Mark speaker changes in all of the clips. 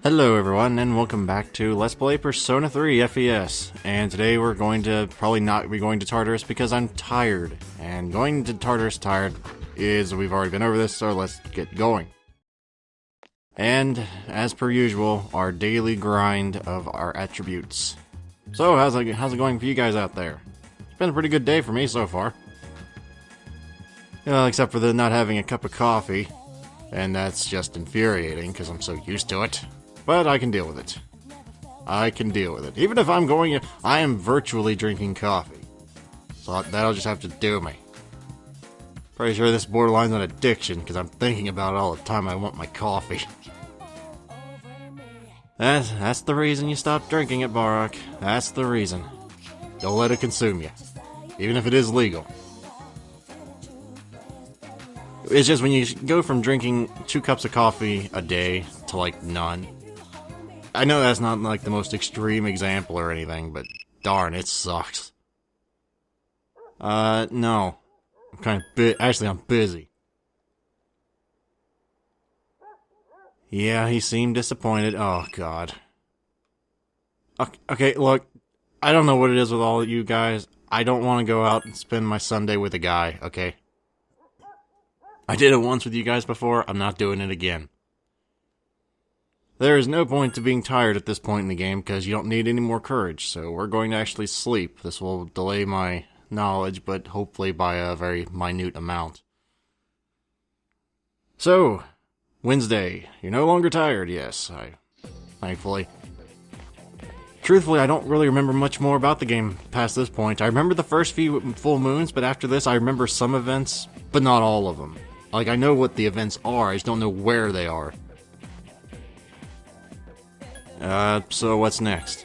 Speaker 1: Hello everyone, and welcome back to Let's Play Persona 3 FES. And today we're going to probably not be going to Tartarus because I'm tired. And going to Tartarus tired is, we've already been over this, so let's get going. And, as per usual, our daily grind of our attributes. So, how's it going for you guys out there? It's been a pretty good day for me so far. Except for the not having a cup of coffee. And that's just infuriating, because I'm so used to it. But I can deal with it. I can deal with it. Even if I am virtually drinking coffee. So that'll just have to do me. Pretty sure this borderlines on addiction, because I'm thinking about it all the time I want my coffee. That's the reason you stop drinking it, Barak. That's the reason. Don't let it consume you. Even if it is legal. It's just when you go from drinking 2 cups of coffee a day to like none. I know that's not like the most extreme example or anything, but darn, it sucks. No. I'm kind of actually, I'm busy. Yeah, he seemed disappointed. Oh, God. Okay, look, I don't know what it is with all of you guys. I don't want to go out and spend my Sunday with a guy, okay? I did it once with you guys before, I'm not doing it again. There is no point to being tired at this point in the game, because you don't need any more courage, so we're going to actually sleep. This will delay my knowledge, but hopefully by a very minute amount. So, Wednesday. You're no longer tired, yes, thankfully. Truthfully, I don't really remember much more about the game past this point. I remember the first few full moons, but after this I remember some events, but not all of them. Like, I know what the events are, I just don't know where they are. So what's next?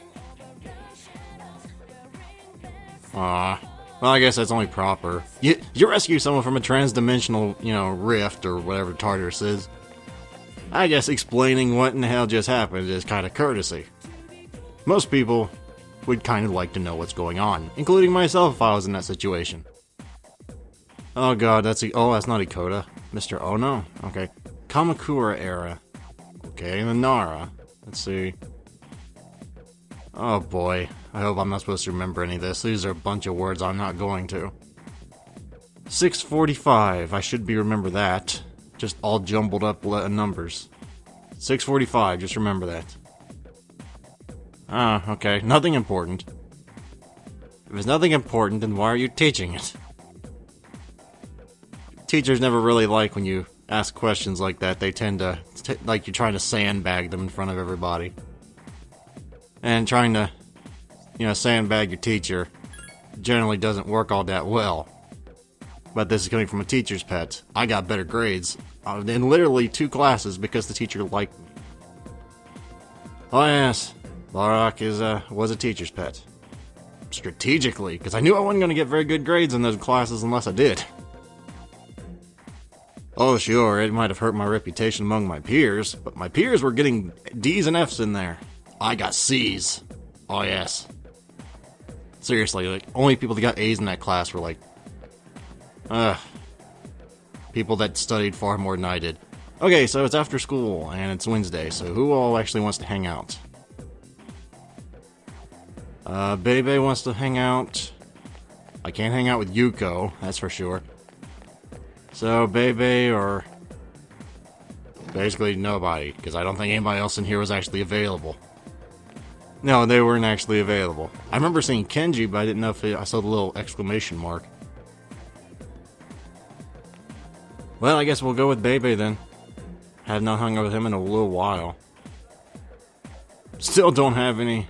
Speaker 1: Well, I guess that's only proper. You rescue someone from a trans-dimensional, rift, or whatever Tartarus is. I guess explaining what in the hell just happened is kind of courtesy. Most people would kind of like to know what's going on, including myself if I was in that situation. Oh god, that's not Ikoda. Mr. Ono? Okay. Kamakura era. Okay, and the Nara. Let's see. Oh boy. I hope I'm not supposed to remember any of this. These are a bunch of words I'm not going to. 645. I should remember that. Just all jumbled up numbers. 645. Just remember that. Ah, okay. Nothing important. If it's nothing important, then why are you teaching it? Teachers never really like when you ask questions like that. They tend to, like you're trying to sandbag them in front of everybody. And trying to, sandbag your teacher generally doesn't work all that well. But this is coming from a teacher's pet. I got better grades in literally 2 classes because the teacher liked me. Oh yes, Barak was a teacher's pet. Strategically, because I knew I wasn't going to get very good grades in those classes unless I did. Oh sure, it might have hurt my reputation among my peers, but my peers were getting D's and F's in there. I got C's. Oh yes. Seriously, like, only people that got A's in that class were like, people that studied far more than I did. Okay, so it's after school, and it's Wednesday, so who all actually wants to hang out? Bebe wants to hang out. I can't hang out with Yuko, that's for sure. So, Bebe or basically nobody, because I don't think anybody else in here was actually available. No, they weren't actually available. I remember seeing Kenji, but I didn't know if I saw the little exclamation mark. Well, I guess we'll go with Bebe then. Have not hung out with him in a little while. Still don't have any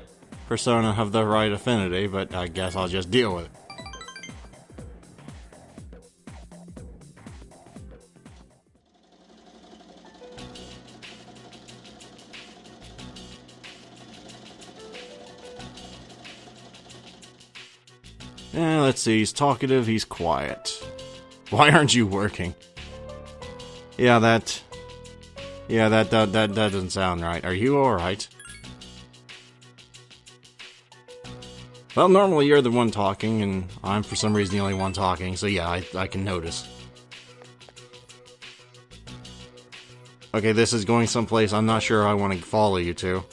Speaker 1: persona of the right affinity, but I guess I'll just deal with it. Let's see, he's talkative, he's quiet. Why aren't you working? Yeah, that doesn't sound right. Are you alright? Well, normally you're the one talking, and I'm for some reason the only one talking, so yeah, I can notice. Okay, this is going someplace I'm not sure I want to follow you to.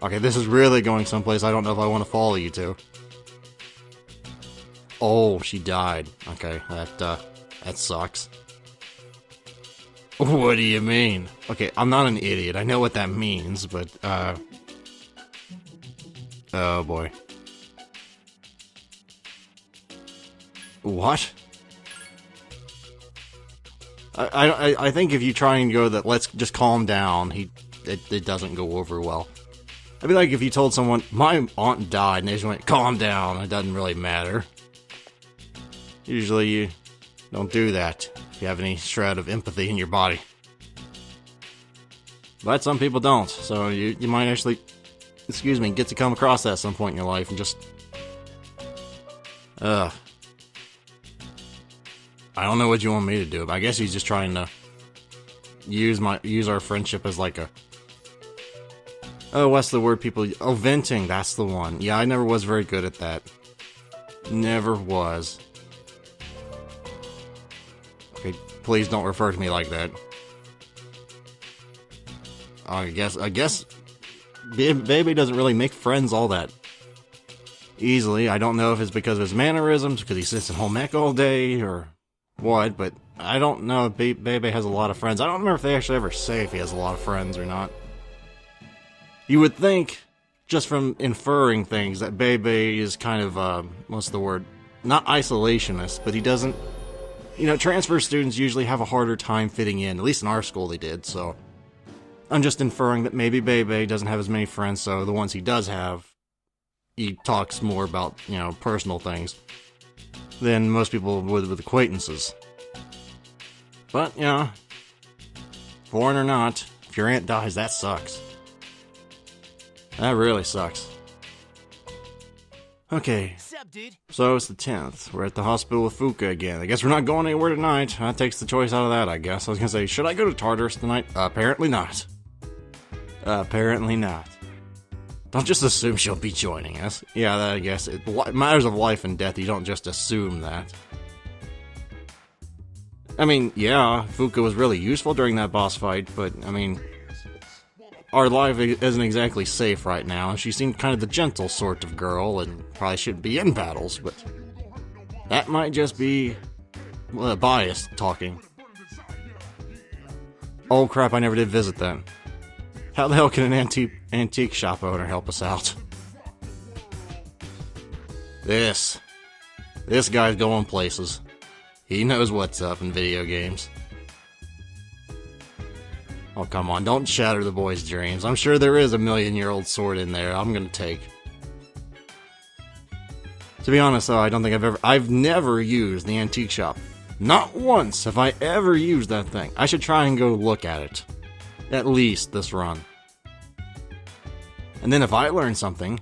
Speaker 1: Okay, this is really going someplace I don't know if I want to follow you to. Oh, she died. Okay, that sucks. What do you mean? Okay, I'm not an idiot. I know what that means, but, oh boy. What? I think if you try and go that, let's just calm down, it doesn't go over well. I'd be like if you told someone, my aunt died, and they just went, calm down, it doesn't really matter. Usually you don't do that if you have any shred of empathy in your body. But some people don't, so you might actually, excuse me, get to come across that at some point in your life and just... I don't know what you want me to do, but I guess he's just trying to use our friendship as like a... Oh, what's the word people... Oh, venting, that's the one. Yeah, I never was very good at that. Never was. Okay, please don't refer to me like that. I guess Baby doesn't really make friends all that easily. I don't know if it's because of his mannerisms, because he sits at home ec all day, or what, but I don't know if Baby has a lot of friends. I don't remember if they actually ever say if he has a lot of friends or not. You would think, just from inferring things, that Baby is kind of, what's the word? Not isolationist, but he doesn't... You know, transfer students usually have a harder time fitting in. At least in our school they did, so... I'm just inferring that maybe Bebe doesn't have as many friends, so the ones he does have, he talks more about, you know, personal things than most people would with acquaintances. But, you know, foreign or not, if your aunt dies, that sucks. That really sucks. Okay, so it's the 10th. We're at the hospital with Fuka again. I guess we're not going anywhere tonight. That takes the choice out of that, I guess. I was gonna say, should I go to Tartarus tonight? Apparently not. Apparently not. Don't just assume she'll be joining us. Yeah, that, I guess. Matters of life and death, you don't just assume that. I mean, yeah, Fuka was really useful during that boss fight, but, I mean... Our life isn't exactly safe right now, and she seemed kind of the gentle sort of girl, and probably shouldn't be in battles, but... That might just be... biased talking. Oh crap, I never did visit them. How the hell can an antique shop owner help us out? This guy's going places. He knows what's up in video games. Oh, come on, don't shatter the boy's dreams. I'm sure there is a million-year-old sword in there I'm gonna take. To be honest, though, I don't think I've never used the antique shop. Not once have I ever used that thing. I should try and go look at it. At least this run. And then if I learn something,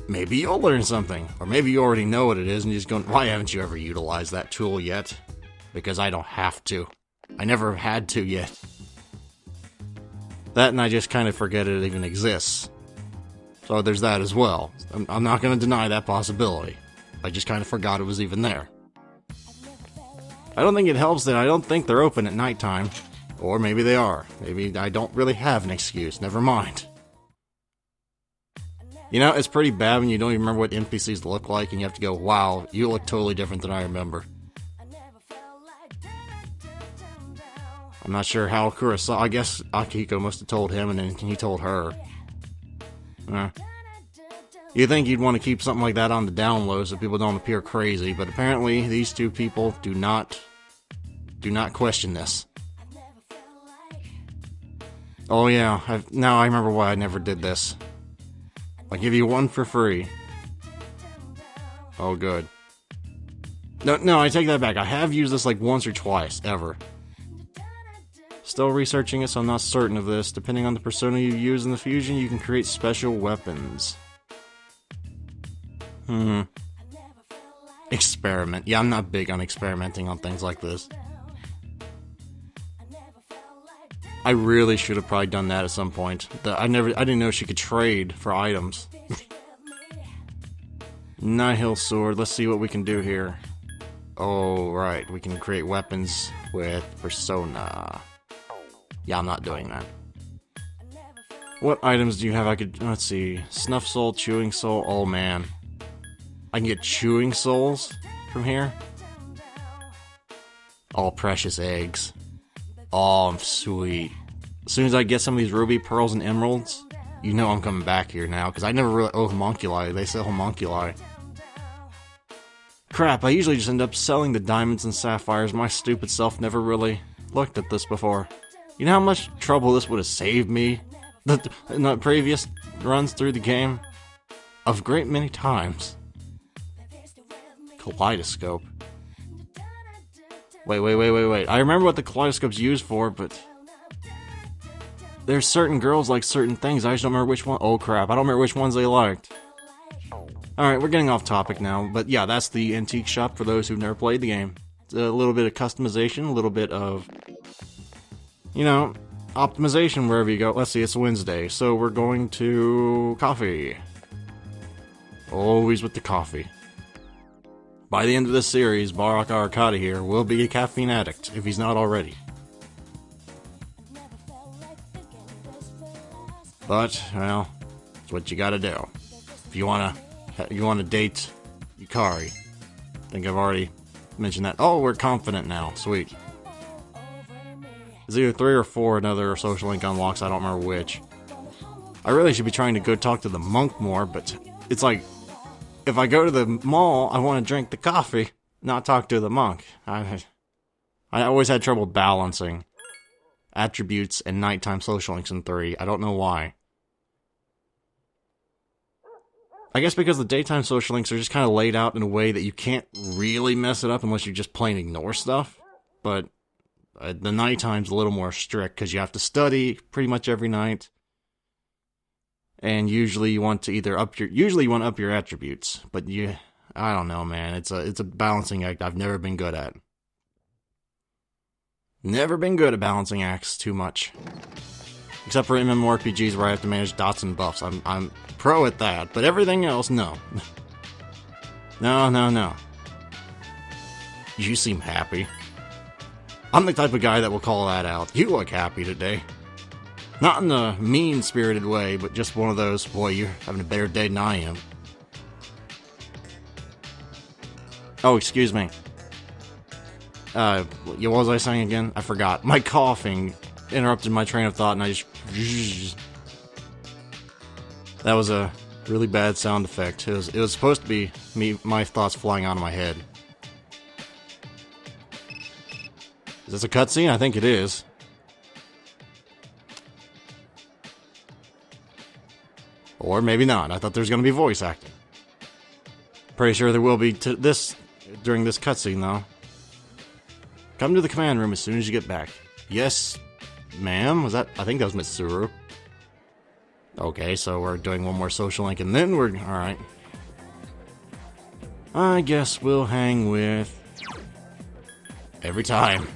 Speaker 1: maybe you'll learn something. Or maybe you already know what it is and you're just going, why haven't you ever utilized that tool yet? Because I don't have to. I never had to yet. That and I just kind of forget it even exists. So there's that as well. I'm not going to deny that possibility. I just kind of forgot it was even there. I don't think it helps that I don't think they're open at nighttime. Or maybe they are. Maybe I don't really have an excuse. Never mind. You know, it's pretty bad when you don't even remember what NPCs look like and you have to go, wow, you look totally different than I remember. I'm not sure how Kurosawa... I guess Akihiko must have told him and then he told her. You think you'd want to keep something like that on the down low so people don't appear crazy, but apparently these two people do not question this. Oh yeah, now I remember why I never did this. I'll give you one for free. Oh good. No, I take that back. I have used this like once or twice, ever. Still researching it, so I'm not certain of this. Depending on the persona you use in the fusion, you can create special weapons. Experiment. Yeah, I'm not big on experimenting on things like this. I really should have probably done that at some point. I didn't know she could trade for items. Nihil sword. Let's see what we can do here. Oh, right. We can create weapons with persona. Yeah, I'm not doing that. What items do you have? I could, let's see. Snuff soul, chewing soul. Oh man. I can get chewing souls from here. All precious eggs. Oh, sweet. As soon as I get some of these ruby, pearls, and emeralds, you know I'm coming back here now, because I never really... Oh, homunculi. They sell homunculi. Crap, I usually just end up selling the diamonds and sapphires. My stupid self never really looked at this before. You know how much trouble this would have saved me in the previous runs through the game? A great many times. Kaleidoscope. Wait. I remember what the kaleidoscope's used for, but... There's certain girls like certain things, I just don't remember which one. Oh crap, I don't remember which ones they liked. Alright, we're getting off topic now, but yeah, that's the antique shop for those who've never played the game. It's a little bit of customization, a little bit of, you know, optimization wherever you go. Let's see, it's Wednesday, so we're going to coffee. Always with the coffee. By the end of this series, Barak Arakata here will be a caffeine addict, if he's not already. But, well, it's what you gotta do. If you wanna date Yukari. I think I've already mentioned that. Oh, we're confident now. Sweet. It's either 3 or 4 another social link unlocks, I don't remember which. I really should be trying to go talk to the monk more, but it's like, if I go to the mall, I want to drink the coffee, not talk to the monk. I always had trouble balancing attributes and nighttime social links in 3. I don't know why. I guess because the daytime social links are just kind of laid out in a way that you can't really mess it up unless you just plain ignore stuff. But the nighttime's a little more strict because you have to study pretty much every night. And usually you want to either up your attributes. But I don't know, man. It's a balancing act I've never been good at. Never been good at balancing acts too much. Except for MMORPGs where I have to manage dots and buffs. I'm pro at that, but everything else, no. No. You seem happy. I'm the type of guy that will call that out. You look happy today. Not in a mean-spirited way, but just one of those, boy, you're having a better day than I am. Oh, excuse me. What was I saying again? I forgot. My coughing interrupted my train of thought, and I just... That was a really bad sound effect. It was supposed to be my thoughts flying out of my head. Is this a cutscene? I think it is. Or maybe not. I thought there was going to be voice acting. Pretty sure there will be during this cutscene, though. Come to the command room as soon as you get back. Yes, ma'am? I think that was Mitsuru. Okay, so we're doing one more social link and then we're... Alright. I guess we'll hang with... Every time.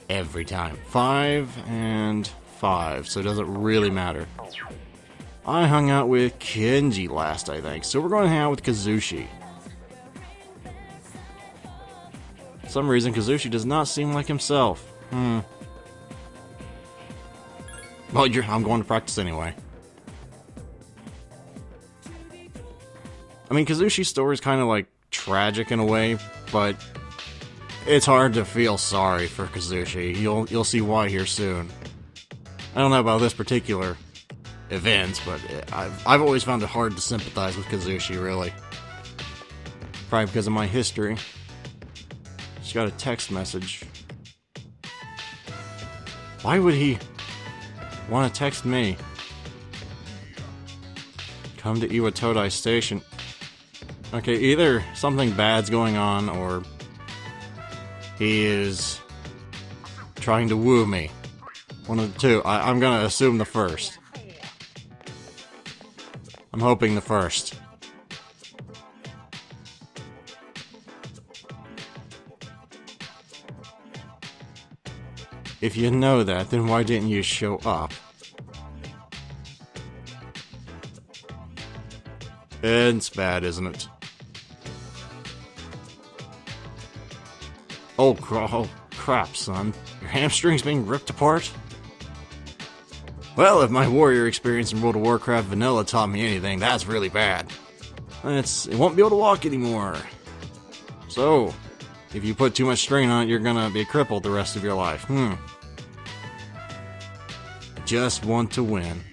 Speaker 1: 5 and 5, so it doesn't really matter. I hung out with Kenji last, I think, so we're going to hang out with Kazushi. For some reason, Kazushi does not seem like himself. Well, I'm going to practice anyway. I mean, Kazushi's story is kind of like tragic in a way, but it's hard to feel sorry for Kazushi. You'll see why here soon. I don't know about this particular event, but I've always found it hard to sympathize with Kazushi, really. Probably because of my history. Just got a text message. Why would he want to text me? Come to Iwatodai Station. Okay, either something bad's going on, or he is trying to woo me. One of the two. I'm gonna assume the first. I'm hoping the first. If you know that, then why didn't you show up? It's bad, isn't it? Oh crap, son. Your hamstring's being ripped apart? Well, if my warrior experience in World of Warcraft Vanilla taught me anything, that's really bad. It won't be able to walk anymore. So, if you put too much strain on it, you're gonna be crippled the rest of your life. I just want to win.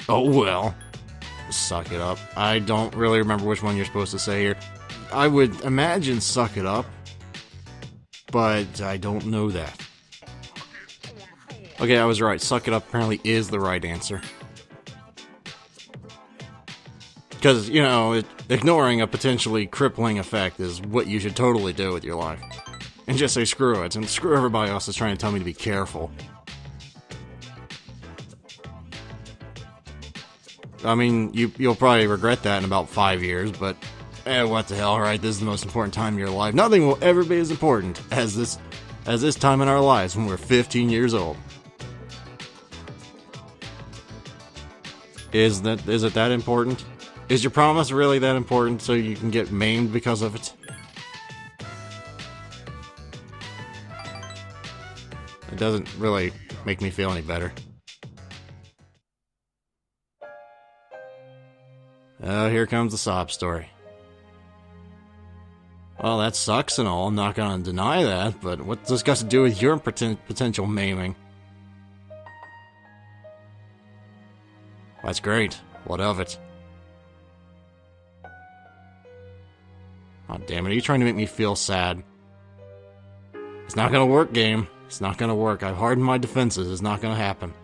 Speaker 1: Oh well. Suck it up. I don't really remember which one you're supposed to say here. I would imagine suck it up, but I don't know that. Okay, I was right. Suck it up apparently is the right answer. Because, you know, ignoring a potentially crippling effect is what you should totally do with your life. And just say screw it, and screw everybody else that's trying to tell me to be careful. I mean, you'll probably regret that in about 5 years, but what the hell, right? This is the most important time of your life. Nothing will ever be as important as this time in our lives when we're 15 years old. Is it that important? Is your promise really that important so you can get maimed because of it? It doesn't really make me feel any better. Oh, here comes the sob story. Well, that sucks and all, I'm not gonna deny that, but what's this got to do with your potential maiming? That's great. What of it? Oh, damn it, are you trying to make me feel sad? It's not gonna work, game. It's not gonna work. I've hardened my defenses. It's not gonna happen.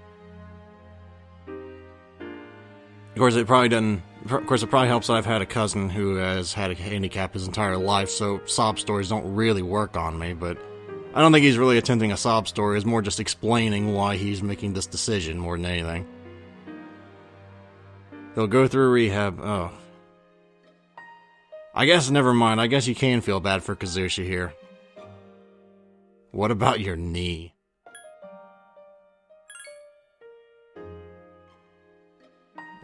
Speaker 1: Of course, it probably helps that I've had a cousin who has had a handicap his entire life, so sob stories don't really work on me, but I don't think he's really attempting a sob story. It's more just explaining why he's making this decision more than anything. He'll go through rehab. Oh. I guess never mind. I guess you can feel bad for Kazushi here. What about your knee?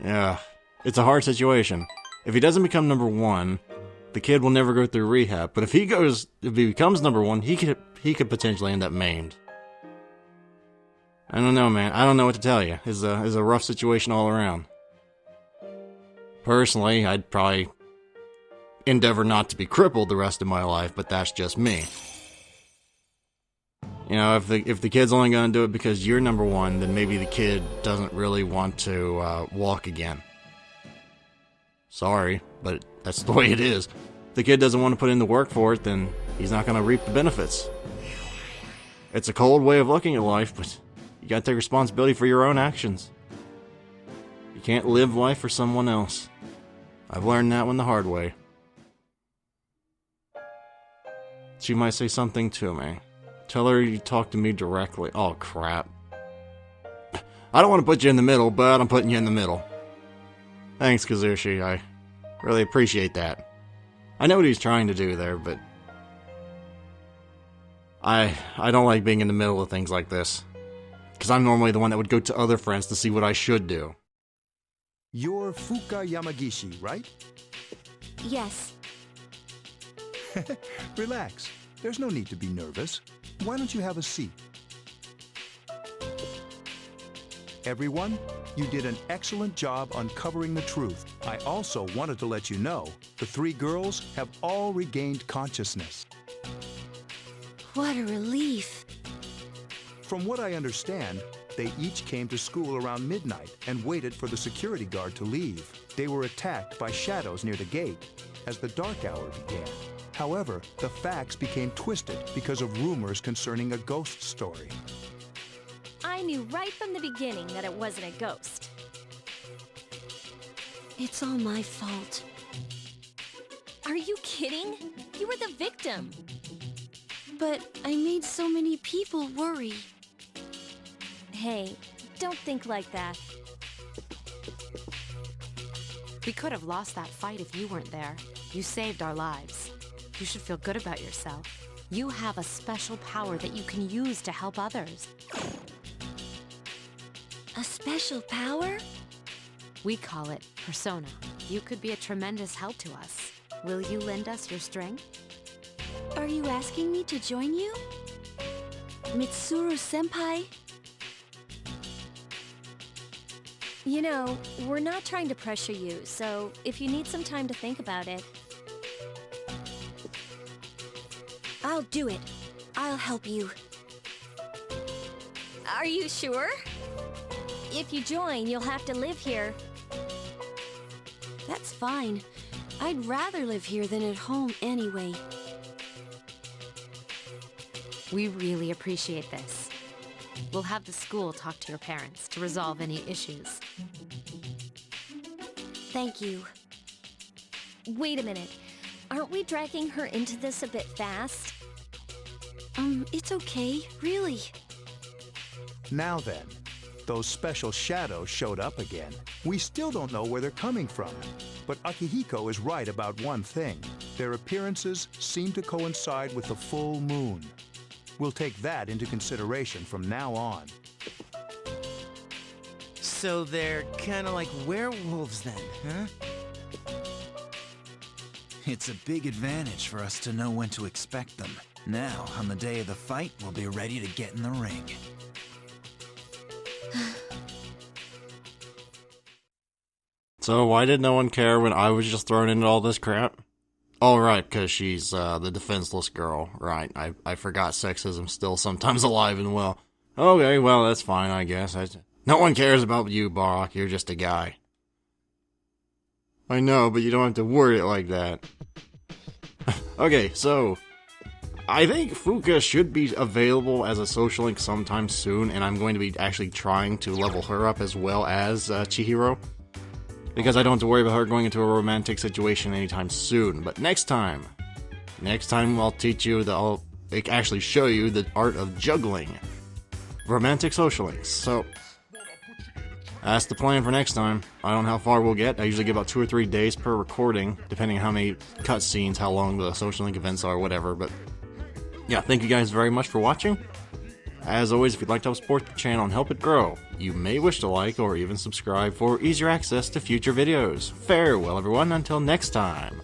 Speaker 1: Yeah, it's a hard situation. If he doesn't become number one, the kid will never go through rehab. But if he becomes number one, he could potentially end up maimed. I don't know, man. I don't know what to tell you. It's a rough situation all around. Personally, I'd probably endeavor not to be crippled the rest of my life, but that's just me. You know, if the kid's only gonna do it because you're number one, then maybe the kid doesn't really want to walk again. Sorry, but that's the way it is. If the kid doesn't want to put in the work for it, then he's not gonna reap the benefits. It's a cold way of looking at life, but you gotta take responsibility for your own actions. You can't live life for someone else. I've learned that one the hard way. She might say something to me. Tell her you talk to me directly. Oh, crap. I don't want to put you in the middle, but I'm putting you in the middle. Thanks, Kazushi. I really appreciate that. I know what he's trying to do there, but I don't like being in the middle of things like this. Because I'm normally the one that would go to other friends to see what I should do.
Speaker 2: You're Fuka Yamagishi, right?
Speaker 3: Yes.
Speaker 2: Relax. There's no need to be nervous. Why don't you have a seat? Everyone, you did an excellent job uncovering the truth. I also wanted to let you know the three girls have all regained consciousness.
Speaker 3: What a relief.
Speaker 2: From what I understand, they each came to school around midnight and waited for the security guard to leave. They were attacked by shadows near the gate as the dark hour began. However, the facts became twisted because of rumors concerning a ghost story.
Speaker 3: I knew right from the beginning that it wasn't a ghost. It's all my fault. Are you kidding? You were the victim. But I made so many people worry. Hey, don't think like that.
Speaker 4: We could have lost that fight if you weren't there. You saved our lives. You should feel good about yourself. You have a special power that you can use to help others.
Speaker 3: A special power?
Speaker 4: We call it persona. You could be a tremendous help to us. Will you lend us your strength?
Speaker 3: Are you asking me to join you? Mitsuru-senpai? You know, we're not trying to pressure you, so if you need some time to think about it... I'll do it. I'll help you. Are you sure? If you join, you'll have to live here. That's fine. I'd rather live here than at home anyway.
Speaker 4: We really appreciate this. We'll have the school talk to your parents to resolve any issues.
Speaker 3: Thank you. Wait a minute. Aren't we dragging her into this a bit fast? It's okay, really.
Speaker 2: Now then, those special shadows showed up again. We still don't know where they're coming from. But Akihiko is right about one thing. Their appearances seem to coincide with the full moon. We'll take that into consideration from now on.
Speaker 5: So they're kinda like werewolves then, huh? It's a big advantage for us to know when to expect them. Now, on the day of the fight, we'll be ready to get in the ring.
Speaker 1: So why did no one care when I was just thrown into all this crap? Oh, right, because she's the defenseless girl. Right, I forgot sexism's still sometimes alive and well. Okay, well, that's fine, I guess. No one cares about you, Barak. You're just a guy. I know, but you don't have to word it like that. Okay, so... I think Fuka should be available as a social link sometime soon, and I'm going to be actually trying to level her up as well as Chihiro. Because I don't have to worry about her going into a romantic situation anytime soon. But next time I'll teach you, I'll actually show you the art of juggling romantic social links. So, that's the plan for next time. I don't know how far we'll get. I usually get about 2 or 3 days per recording, depending on how many cutscenes, how long the social link events are, whatever. But, yeah, thank you guys very much for watching. As always, if you'd like to help support the channel and help it grow, you may wish to like or even subscribe for easier access to future videos. Farewell everyone, until next time.